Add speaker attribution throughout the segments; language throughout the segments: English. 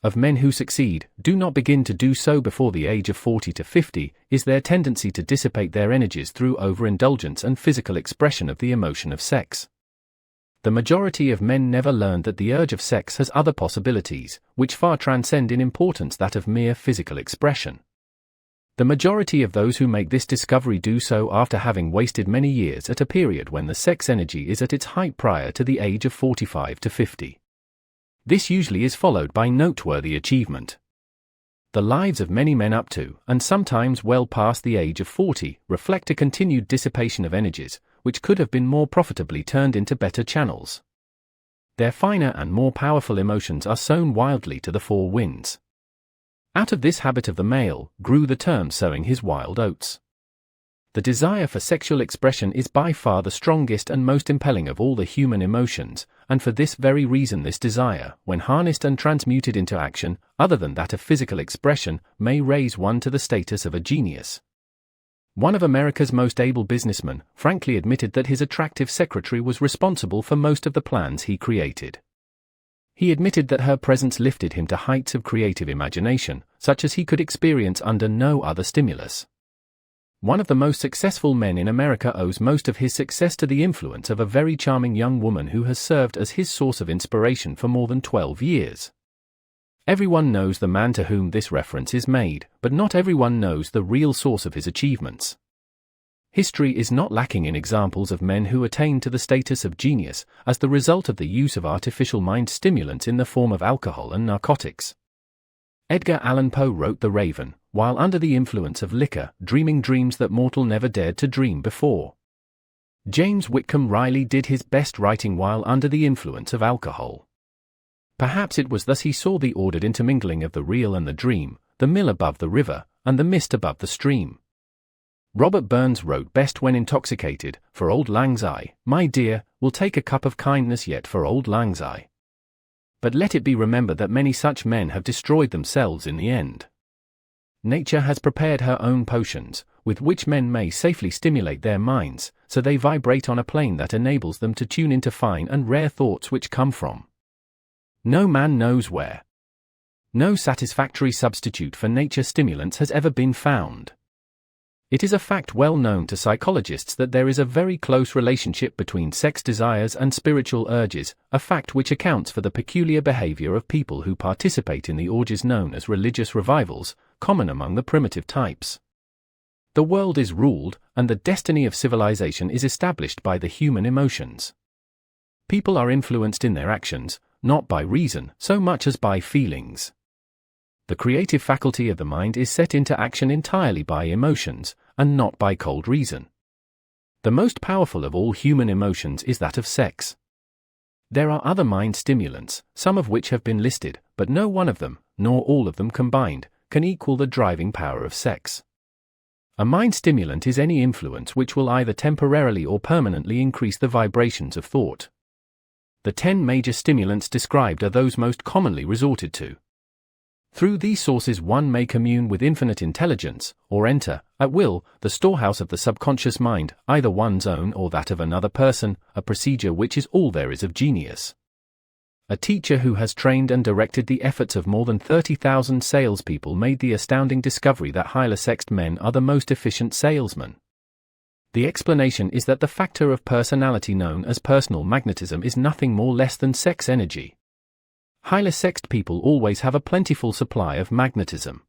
Speaker 1: of men who succeed do not begin to do so before the age of 40 to 50 is their tendency to dissipate their energies through overindulgence and physical expression of the emotion of sex. The majority of men never learn that the urge of sex has other possibilities, which far transcend in importance that of mere physical expression. The majority of those who make this discovery do so after having wasted many years at a period when the sex energy is at its height prior to the age of 45 to 50. This usually is followed by noteworthy achievement. The lives of many men up to, and sometimes well past the age of 40, reflect a continued dissipation of energies, which could have been more profitably turned into better channels. Their finer and more powerful emotions are sown wildly to the four winds. Out of this habit of the male, grew the term sowing his wild oats. The desire for sexual expression is by far the strongest and most impelling of all the human emotions, and for this very reason this desire, when harnessed and transmuted into action, other than that of physical expression, may raise one to the status of a genius. One of America's most able businessmen frankly admitted that his attractive secretary was responsible for most of the plans he created. He admitted that her presence lifted him to heights of creative imagination, such as he could experience under no other stimulus. One of the most successful men in America owes most of his success to the influence of a very charming young woman who has served as his source of inspiration for more than 12 years. Everyone knows the man to whom this reference is made, but not everyone knows the real source of his achievements. History is not lacking in examples of men who attained to the status of genius as the result of the use of artificial mind stimulants in the form of alcohol and narcotics. Edgar Allan Poe wrote The Raven, while under the influence of liquor, dreaming dreams that mortal never dared to dream before. James Whitcomb Riley did his best writing while under the influence of alcohol. Perhaps it was thus he saw the ordered intermingling of the real and the dream, the mill above the river, and the mist above the stream. Robert Burns wrote best when intoxicated, for Auld Lang Syne, my dear, we'll take a cup of kindness yet for Auld Lang Syne. But let it be remembered that many such men have destroyed themselves in the end. Nature has prepared her own potions, with which men may safely stimulate their minds, so they vibrate on a plane that enables them to tune into fine and rare thoughts which come from no man knows where. No satisfactory substitute for nature stimulants has ever been found. It is a fact well known to psychologists that there is a very close relationship between sex desires and spiritual urges, a fact which accounts for the peculiar behavior of people who participate in the orgies known as religious revivals, common among the primitive types. The world is ruled, and the destiny of civilization is established by the human emotions. People are influenced in their actions, not by reason so much as by feelings. The creative faculty of the mind is set into action entirely by emotions, and not by cold reason. The most powerful of all human emotions is that of sex. There are other mind stimulants, some of which have been listed, but no one of them, nor all of them combined, can equal the driving power of sex. A mind stimulant is any influence which will either temporarily or permanently increase the vibrations of thought. The 10 major stimulants described are those most commonly resorted to. Through these sources one may commune with infinite intelligence, or enter, at will, the storehouse of the subconscious mind, either one's own or that of another person, a procedure which is all there is of genius. A teacher who has trained and directed the efforts of more than 30,000 salespeople made the astounding discovery that highly sexed men are the most efficient salesmen. The explanation is that the factor of personality known as personal magnetism is nothing more less than sex energy. Highly sexed people always have a plentiful supply of magnetism.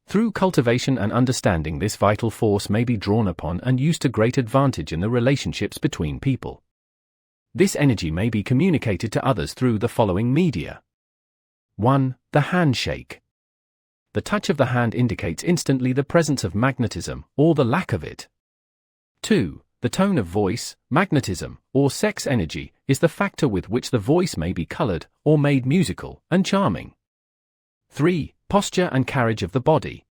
Speaker 1: Through cultivation and understanding, this vital force may be drawn upon and used to great advantage in the relationships between people. This energy may be communicated to others through the following media. 1. The handshake. The touch of the hand indicates instantly the presence of magnetism, or the lack of it. 2. The tone of voice, magnetism, or sex energy, is the factor with which the voice may be colored, or made musical and charming. 3. Posture and carriage of the body.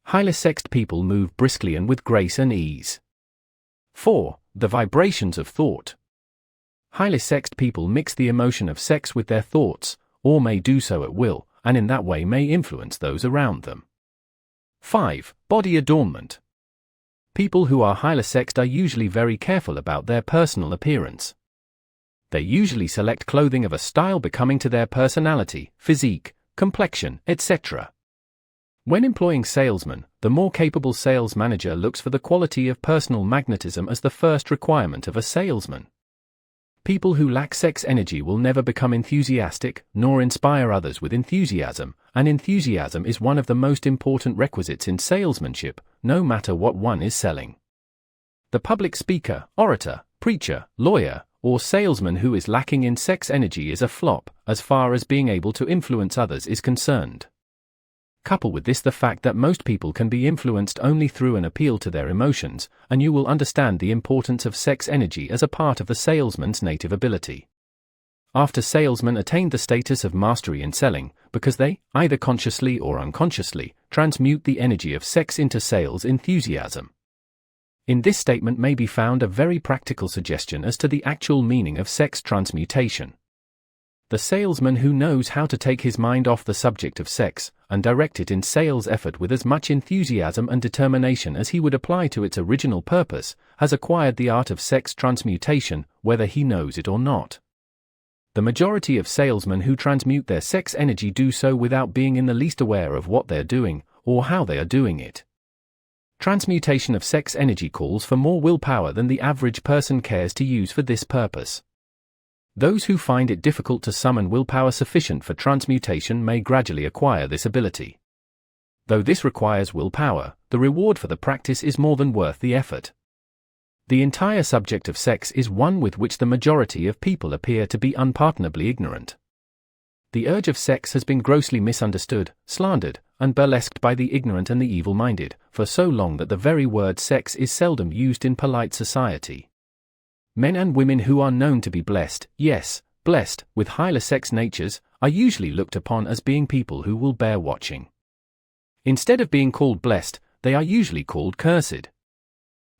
Speaker 1: Highly sexed people move briskly and with grace and ease. 4. The vibrations of thought. Highly sexed people mix the emotion of sex with their thoughts, or may do so at will, and in that way may influence those around them. 5. Body adornment. People who are highly sexed are usually very careful about their personal appearance. They usually select clothing of a style becoming to their personality, physique, complexion, etc. When employing salesmen, the more capable sales manager looks for the quality of personal magnetism as the first requirement of a salesman. People who lack sex energy will never become enthusiastic, nor inspire others with enthusiasm, and enthusiasm is one of the most important requisites in salesmanship, no matter what one is selling. The public speaker, orator, preacher, lawyer, or salesman who is lacking in sex energy is a flop, as far as being able to influence others is concerned. Couple with this the fact that most people can be influenced only through an appeal to their emotions, and you will understand the importance of sex energy as a part of the salesman's native ability. After salesmen attained the status of mastery in selling, because they, either consciously or unconsciously, transmute the energy of sex into sales enthusiasm. In this statement may be found a very practical suggestion as to the actual meaning of sex transmutation. The salesman who knows how to take his mind off the subject of sex, and direct it in sales effort with as much enthusiasm and determination as he would apply to its original purpose, has acquired the art of sex transmutation, whether he knows it or not. The majority of salesmen who transmute their sex energy do so without being in the least aware of what they're doing, or how they are doing it. Transmutation of sex energy calls for more willpower than the average person cares to use for this purpose. Those who find it difficult to summon willpower sufficient for transmutation may gradually acquire this ability. Though this requires willpower, the reward for the practice is more than worth the effort. The entire subject of sex is one with which the majority of people appear to be unpardonably ignorant. The urge of sex has been grossly misunderstood, slandered, and burlesqued by the ignorant and the evil-minded, for so long that the very word sex is seldom used in polite society. Men and women who are known to be blessed, yes, blessed, with higher sex natures, are usually looked upon as being people who will bear watching. Instead of being called blessed, they are usually called cursed.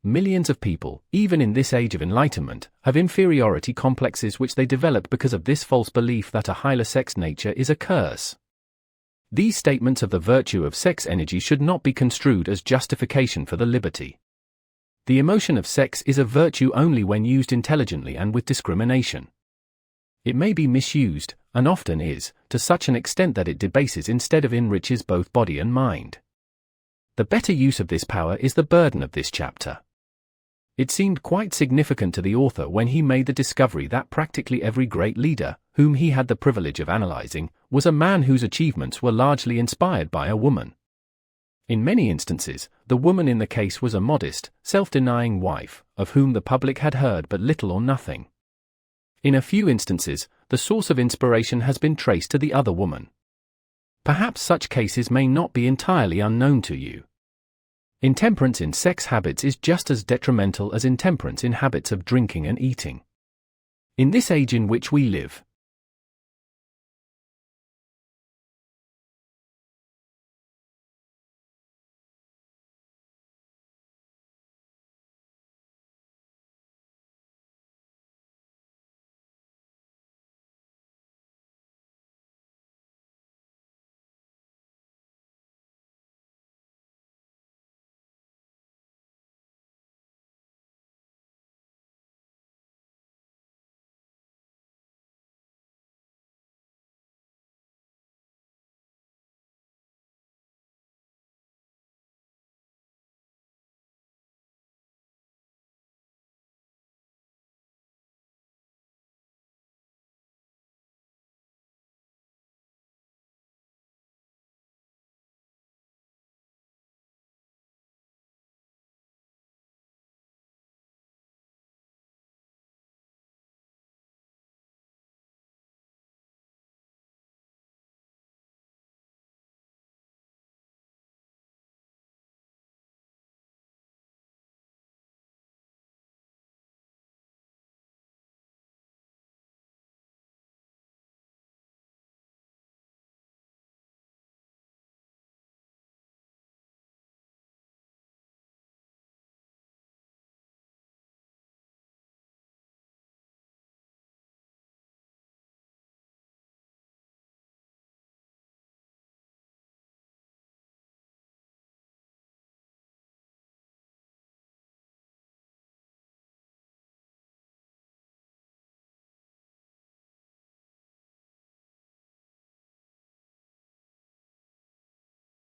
Speaker 1: Millions of people, even in this age of enlightenment, have inferiority complexes which they develop because of this false belief that a higher sex nature is a curse. These statements of the virtue of sex energy should not be construed as justification for the liberty. The emotion of sex is a virtue only when used intelligently and with discrimination. It may be misused, and often is, to such an extent that it debases instead of enriches both body and mind. The better use of this power is the burden of this chapter. It seemed quite significant to the author when he made the discovery that practically every great leader, whom he had the privilege of analyzing, was a man whose achievements were largely inspired by a woman. In many instances, the woman in the case was a modest, self-denying wife, of whom the public had heard but little or nothing. In a few instances, the source of inspiration has been traced to the other woman. Perhaps such cases may not be entirely unknown to you. Intemperance in sex habits is just as detrimental as intemperance in habits of drinking and eating. In this age in which we live,